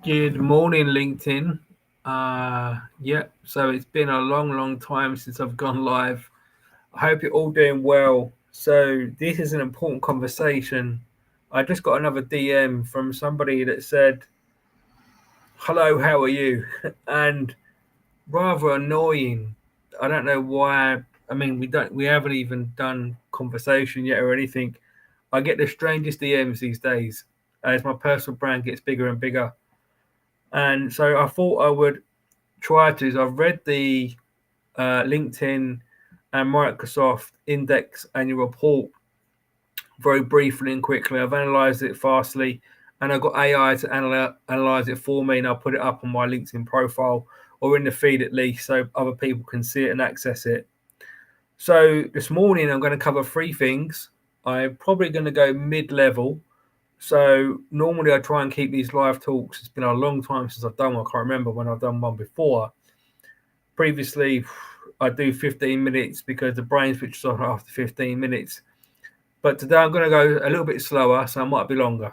Good morning, LinkedIn. So it's been a long time since I've gone live. I hope you're all doing well. So this is an important conversation. I just got another DM from somebody that said, "Hello, how are you?" and rather annoying. I don't know why. I mean, we haven't even done conversation yet or anything. I get the strangest DMs these days as my personal brand gets bigger and bigger. And so I thought I would try to is I've read the LinkedIn and Microsoft Index annual report very briefly and quickly. I've analysed it fastly, and I've got AI to analyse it for me, and I'll put it up on my LinkedIn profile or in the feed at least, so other people can see it and access it. So this morning I'm going to cover three things. I'm probably going to go mid-level. So normally I try and keep these live talks. It's been a long time since I've done one. I can't remember when I've done one before. Previously, I do 15 minutes because the brain switches off after 15 minutes. But today I'm going to go a little bit slower, so it might be longer.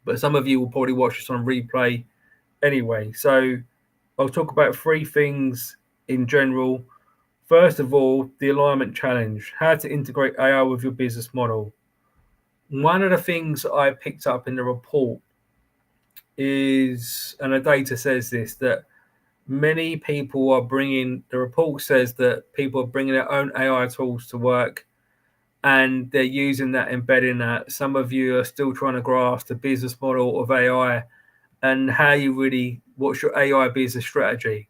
But some of you will probably watch this on replay anyway. So I'll talk about three things in general. First of all, the alignment challenge, how to integrate AI with your business model. One of the things I picked up in the report is, and the data says this, that many people are bringing, the report says that people are bringing their own AI tools to work and they're using that, embedding that. Some of you are still trying to grasp the business model of AI and how you really, what's your AI business strategy?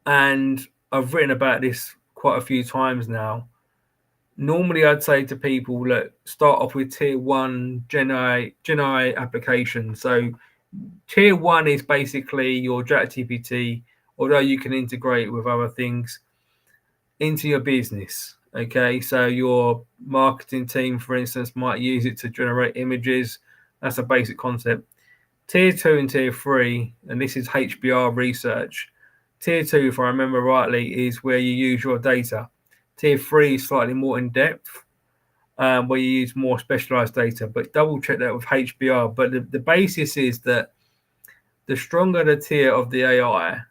And I've written about this quite a few times now. Normally, I'd say to people, look, start off with tier one Gen AI applications. So tier one is basically your ChatGPT, although you can integrate with other things into your business. Okay, so your marketing team, for instance, might use it to generate images. That's a basic concept. Tier two and tier three, and this is HBR research. Tier two, if I remember rightly, is where you use your data. Tier three is slightly more in depth, where you use more specialized data, but double check that with HBR. But the basis is that the stronger the tier of the AI,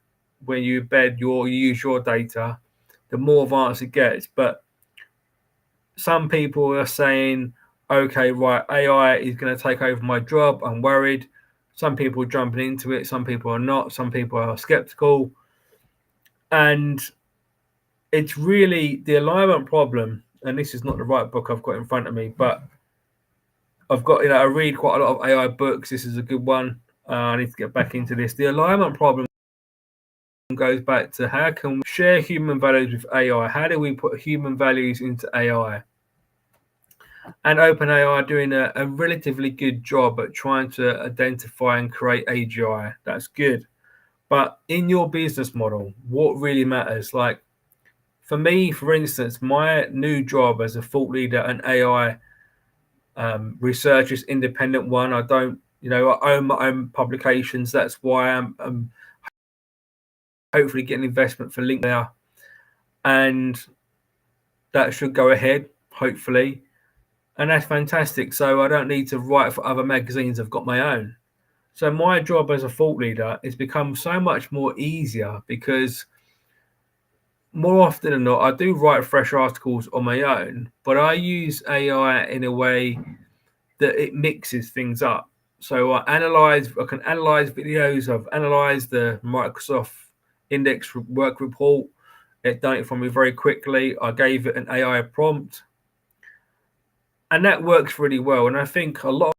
when you embed you use your data, the more advanced it gets. But some people are saying, okay, right, AI is going to take over my job. I'm worried. Some people are jumping into it. Some people are not. Some people are skeptical. And it's really the alignment problem. And this is not the right book I've got in front of me, but I've got, I read quite a lot of AI books. This is a good one. I need to get back into this. The alignment problem goes back to how can we share human values with AI? How do we put human values into AI? And OpenAI are doing a relatively good job at trying to identify and create AGI. That's good. But in your business model, what really matters? Like for me, for instance, my new job as a thought leader and AI researcher is independent one. I don't, I own my own publications. That's why I'm hopefully getting investment for link there. And that should go ahead, hopefully. And that's fantastic. So I don't need to write for other magazines. I've got my own. So my job as a thought leader has become so much more easier because more often than not, I do write fresh articles on my own, but I use AI in a way that it mixes things up. So I can analyze videos. I've analyzed the Microsoft Index work report. It done it for me very quickly. I gave it an AI prompt, and that works really well. And I think a lot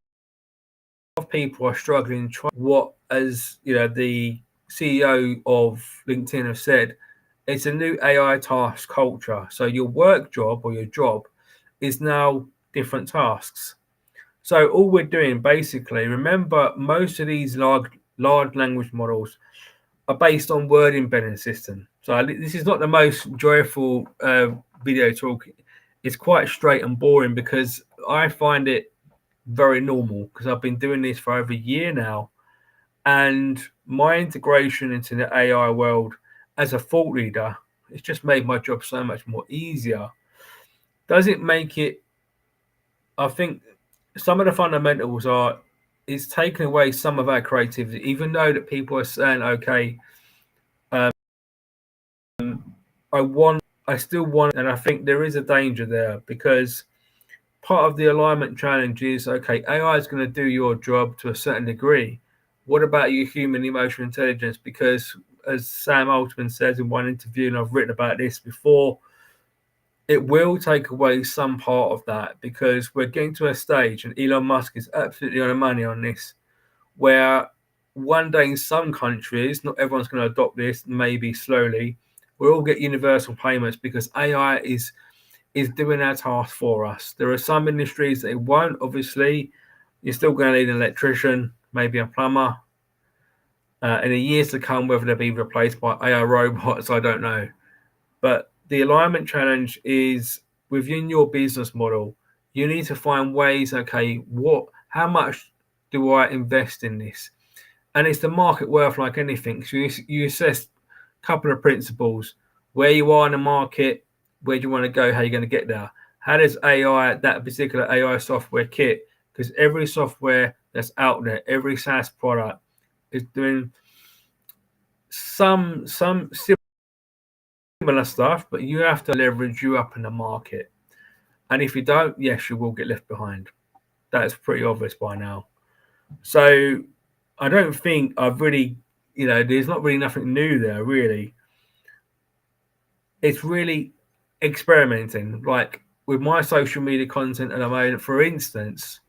of people are struggling. What, as the CEO of LinkedIn have said, it's a new AI task culture. So your work job or your job is now different tasks. So all we're doing basically, remember, most of these large language models are based on word embedding system. So this is not the most joyful video talk. It's quite straight and boring because I find it very normal because I've been doing this for over a year now. And my integration into the AI world as a thought leader, it's just made my job so much more easier. Does it make it? I think some of the fundamentals are it's taken away some of our creativity, even though that people are saying, okay, I still want, and I think there is a danger there because part of the alignment challenge is, okay, AI is going to do your job to a certain degree. What about your human emotional intelligence? Because as Sam Altman says in one interview, and I've written about this before, it will take away some part of that because we're getting to a stage, and Elon Musk is absolutely on the money on this, where one day in some countries, not everyone's going to adopt this, maybe slowly, we'll all get universal payments because AI is doing our task for us. There are some industries that it won't. Obviously, you're still going to need an electrician, maybe a plumber. In the years to come, whether they'll be replaced by AI robots, I don't know. But the alignment challenge is within your business model. You need to find ways. Okay, how much do I invest in this? And it's the market worth like anything. So you assess a couple of principles: where you are in the market, where do you want to go, how you're going to get there. How does AI, that particular AI software kit, because every software that's out there, every SaaS product is doing some similar stuff, but you have to leverage you up in the market. And if you don't, yes, you will get left behind. That's pretty obvious by now. So I don't think I've really, there's not really nothing new there, really. It's really experimenting. Like with my social media content at the moment, for instance,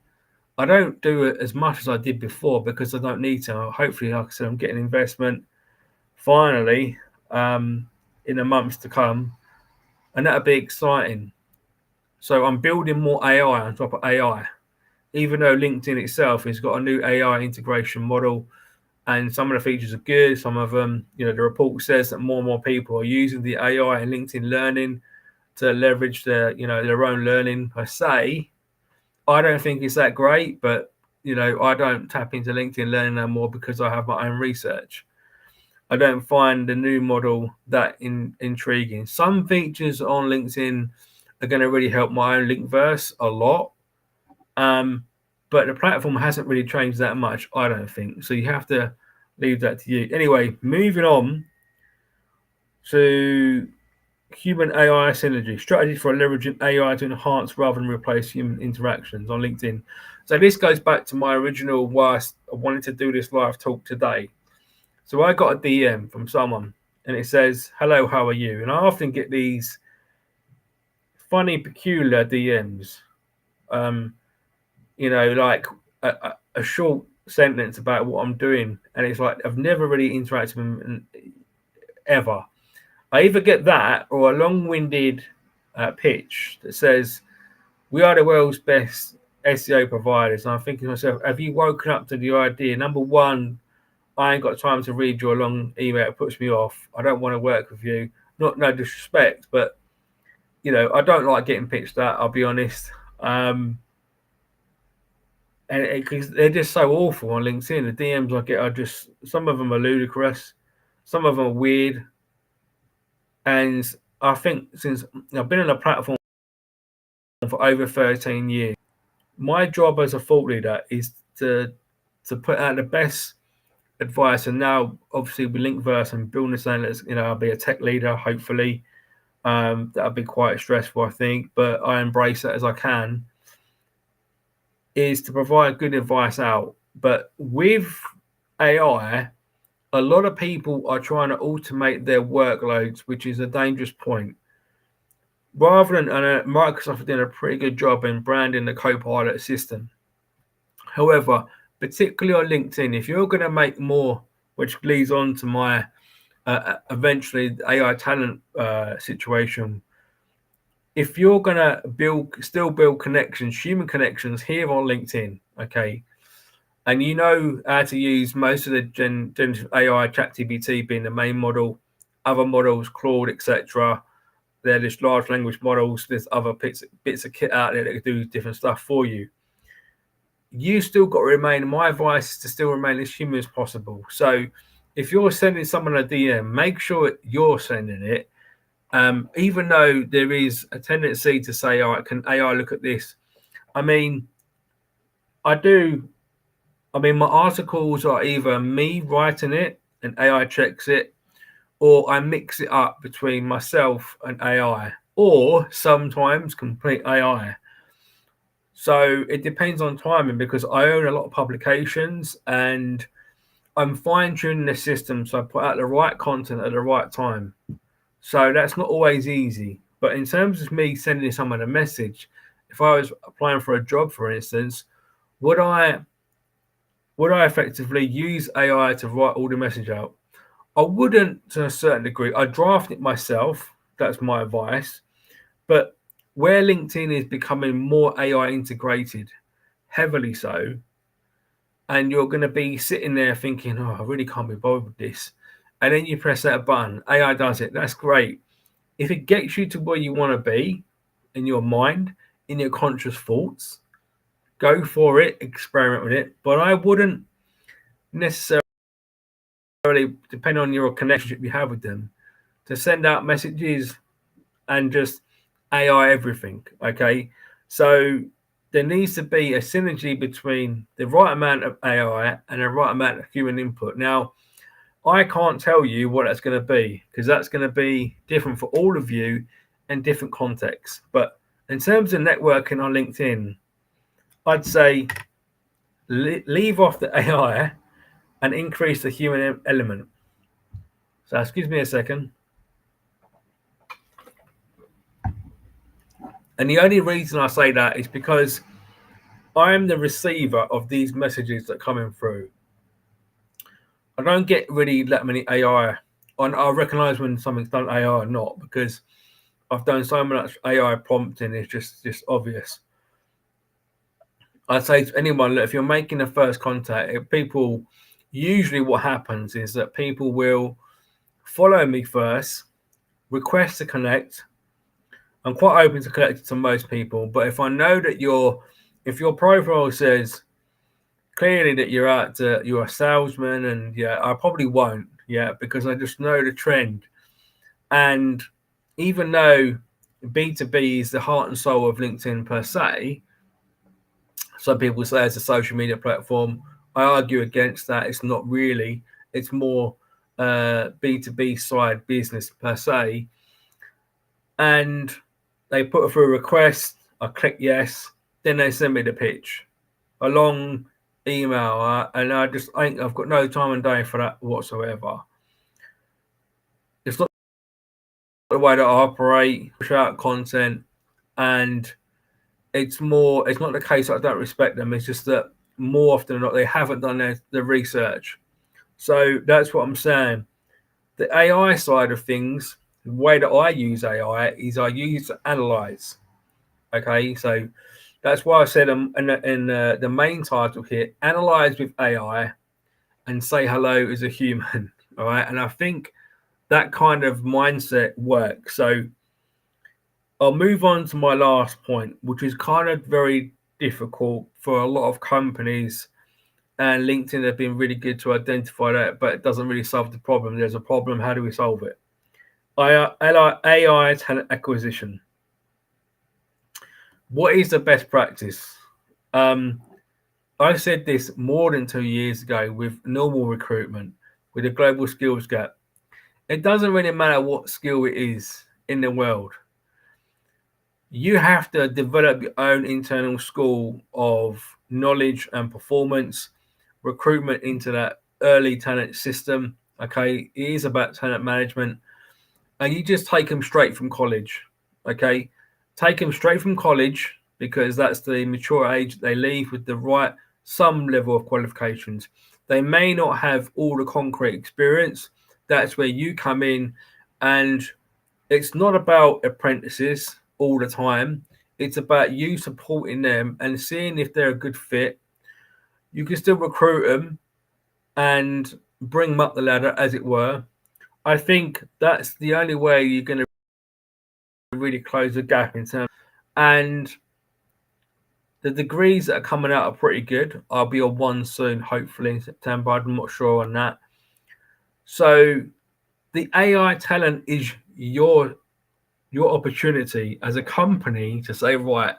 I don't do it as much as I did before because I don't need to. Hopefully, like I said, I'm getting investment finally in the months to come, and that'll be exciting. So I'm building more AI on top of AI, even though LinkedIn itself has got a new AI integration model, and some of the features are good. Some of them, the report says that more and more people are using the AI and LinkedIn Learning to leverage their own learning per se. I don't think it's that great, but I don't tap into LinkedIn Learning no more because I have my own research. I don't find the new model that intriguing. Some features on LinkedIn are going to really help my own Linkverse a lot, but the platform hasn't really changed that much, I don't think. So you have to leave that to you. Anyway, moving on to human AI synergy, strategies for leveraging AI to enhance rather than replace human interactions on LinkedIn. So this goes back to my original why I wanted to do this live talk today. So I got a DM from someone and it says, "Hello, how are you?" And I often get these funny, peculiar DMs. Like a short sentence about what I'm doing, and it's like I've never really interacted with them ever. I either get that or a long-winded pitch that says, "We are the world's best SEO providers." And I'm thinking to myself, have you woken up to the idea? Number one, I ain't got time to read your long email. It puts me off. I don't want to work with you. Not no disrespect, but I don't like getting pitched at. I'll be honest. And because they're just so awful on LinkedIn, the DMs I get are just, some of them are ludicrous, some of them are weird, and I think since I've been on a platform for over 13 years, my job as a thought leader is to put out the best advice. And now, obviously, with Linkverse and building this analytics, I'll be a tech leader. Hopefully, that'll be quite stressful, I think, but I embrace it as I can. Is to provide good advice out, but with AI, a lot of people are trying to automate their workloads, which is a dangerous point. Rather than Microsoft doing a pretty good job in branding the Copilot system. However, particularly on LinkedIn, if you're going to make more, which leads on to my eventually AI talent situation, if you're going to still build connections, human connections here on LinkedIn, okay, and you know how to use most of the generative AI, ChatGPT being the main model, other models, Claude, etc. They're just large language models. There's other bits of kit out there that can do different stuff for you. You still got to remain, my advice is to still remain as human as possible. So if you're sending someone a DM, make sure you're sending it. Even though there is a tendency to say, all right, can AI look at this? I mean, I do I mean, my articles are either me writing it and AI checks it, or I mix it up between myself and AI, or sometimes complete AI. So it depends on timing because I own a lot of publications and I'm fine tuning the system so I put out the right content at the right time. So that's not always easy. But in terms of me sending someone a message, if I was applying for a job, for instance, would I effectively use AI to write all the message out? I wouldn't to a certain degree. I draft it myself. That's my advice. But where LinkedIn is becoming more AI integrated, heavily so, and you're going to be sitting there thinking, oh, I really can't be bothered with this. And then you press that button, AI does it. That's great. If it gets you to where you want to be in your mind, in your conscious thoughts, go for it, experiment with it. But I wouldn't necessarily, depend on your connection you have with them, to send out messages and just AI everything. Okay. So there needs to be a synergy between the right amount of AI and the right amount of human input. Now, I can't tell you what that's going to be because that's going to be different for all of you in different contexts. But in terms of networking on LinkedIn, I'd say leave off the AI and increase the human element. So, excuse me a second. And the only reason I say that is because I am the receiver of these messages that are coming through. I don't get really that many AI. And I recognize when something's done AI or not because I've done so much AI prompting, it's just obvious. I'd say to anyone, look, if you're making a first contact, people usually what happens is that people will follow me first, request to connect. I'm quite open to connecting to most people, but if I know that if your profile says clearly that you're a salesman, and yeah, I probably won't, yeah, because I just know the trend. And even though B2B is the heart and soul of LinkedIn per se, some people say it's a social media platform. I argue against that. It's not really. It's more B2B side business per se. And they put through a request. I click yes. Then they send me the pitch, a long email, and I've got no time and day for that whatsoever. It's not the way that I operate. Push out content, and it's not the case that I don't respect them. It's just that more often than not they haven't done their research. So that's what I'm saying. The AI side of things, the way that I use AI is I use Analyse. Okay, so that's why I said in the main title here, Analyze with AI and say hello as a human. All right, and I think that kind of mindset works. So I'll move on to my last point, which is kind of very difficult for a lot of companies, and LinkedIn have been really good to identify that, but it doesn't really solve the problem. There's a problem. How do we solve it? AI talent acquisition. What is the best practice? I said this more than 2 years ago with normal recruitment, with the global skills gap. It doesn't really matter what skill it is in the world. You have to develop your own internal school of knowledge and performance, recruitment into that early talent system. Okay, it is about talent management, and you just take them straight from college. Okay, take them straight from college because that's the mature age they leave with the right some level of qualifications. They may not have all the concrete experience. That's where you come in, and it's not about apprentices all the time. It's about you supporting them and seeing if they're a good fit. You can still recruit them and bring them up the ladder, as it were. I think that's the only way you're going to really close the gap in terms. And the degrees that are coming out are pretty good. I'll be on one soon, hopefully in September. I'm not sure on that. So the AI talent is your opportunity as a company to say, right,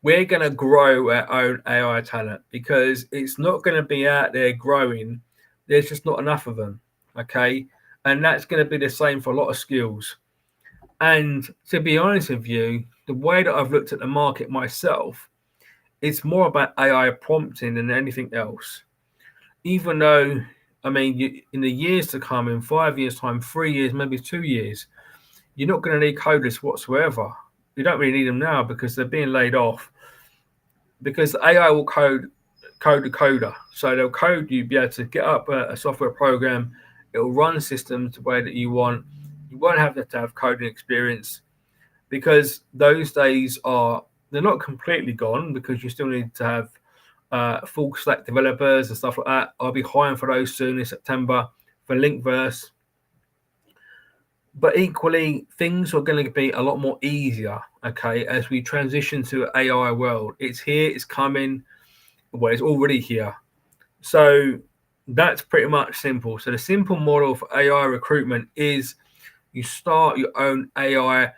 we're going to grow our own AI talent because it's not going to be out there growing. There's just not enough of them. Okay. And that's going to be the same for a lot of skills. And to be honest with you, the way that I've looked at the market myself, it's more about AI prompting than anything else. Even though, I mean, in the years to come, in 5 years' time, 3 years, maybe 2 years, you're not going to need coders whatsoever. You don't really need them now because they're being laid off. Because AI will code the coder, so they'll code you, be able to get up a software program. It'll run systems the way that you want. You won't have to have coding experience because those days they're not completely gone because you still need to have full stack developers and stuff like that. I'll be hiring for those soon in September for Linkverse. But equally, things are going to be a lot more easier, okay, as we transition to AI world. It's here, it's coming. Well, it's already here. So that's pretty much simple. So the simple model for AI recruitment is you start your own AI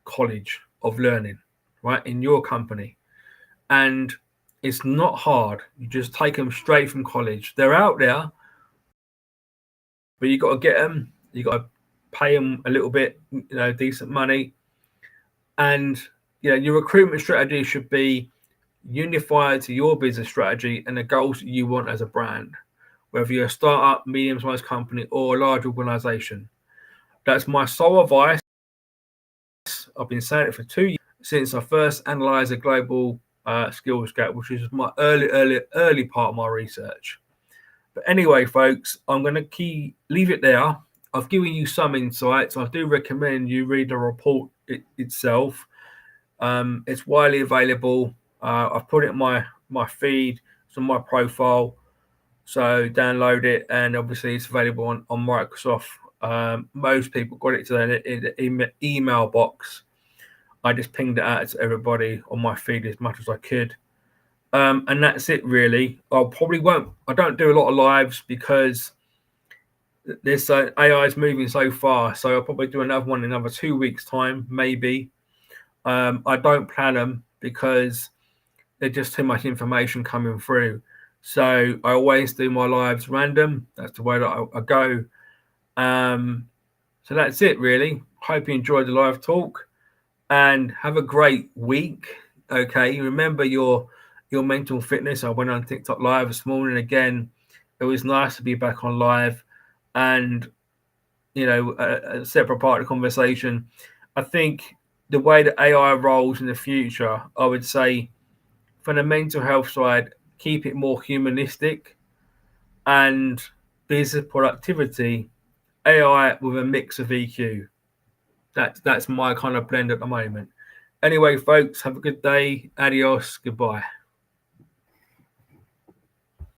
college of learning, right, in your company. And it's not hard. You just take them straight from college. They're out there, but you got to get them. You got to pay them a little bit, decent money. And your recruitment strategy should be unified to your business strategy and the goals that you want as a brand, whether you're a startup, medium-sized company, or a large organization. That's my sole advice. I've been saying it for 2 years since I first analyzed a global skills gap, which is my early part of my research. But anyway, folks, I'm going to leave it there. I've given you some insights. I do recommend you read the report itself. It's widely available. I've put it in my feed, it's on my profile. So download it, and obviously it's available on Microsoft. Most people got it to their email box. I just pinged it out to everybody on my feed as much as I could. And that's it really. I don't do a lot of lives because this AI is moving so fast. So I'll probably do another one in another 2 weeks' time, maybe. I don't plan them because there's just too much information coming through. So I always do my lives random. That's the way that I go. So that's it really. Hope you enjoyed the live talk and have a great week. Okay, remember your mental fitness. I went on TikTok live this morning again. It was nice to be back on live and a separate part of the conversation. I think the way that AI rolls in the future, I would say from the mental health side, keep it more humanistic, and business productivity, AI with a mix of EQ. That's my kind of blend at the moment. Anyway, folks, have a good day. Adios. Goodbye.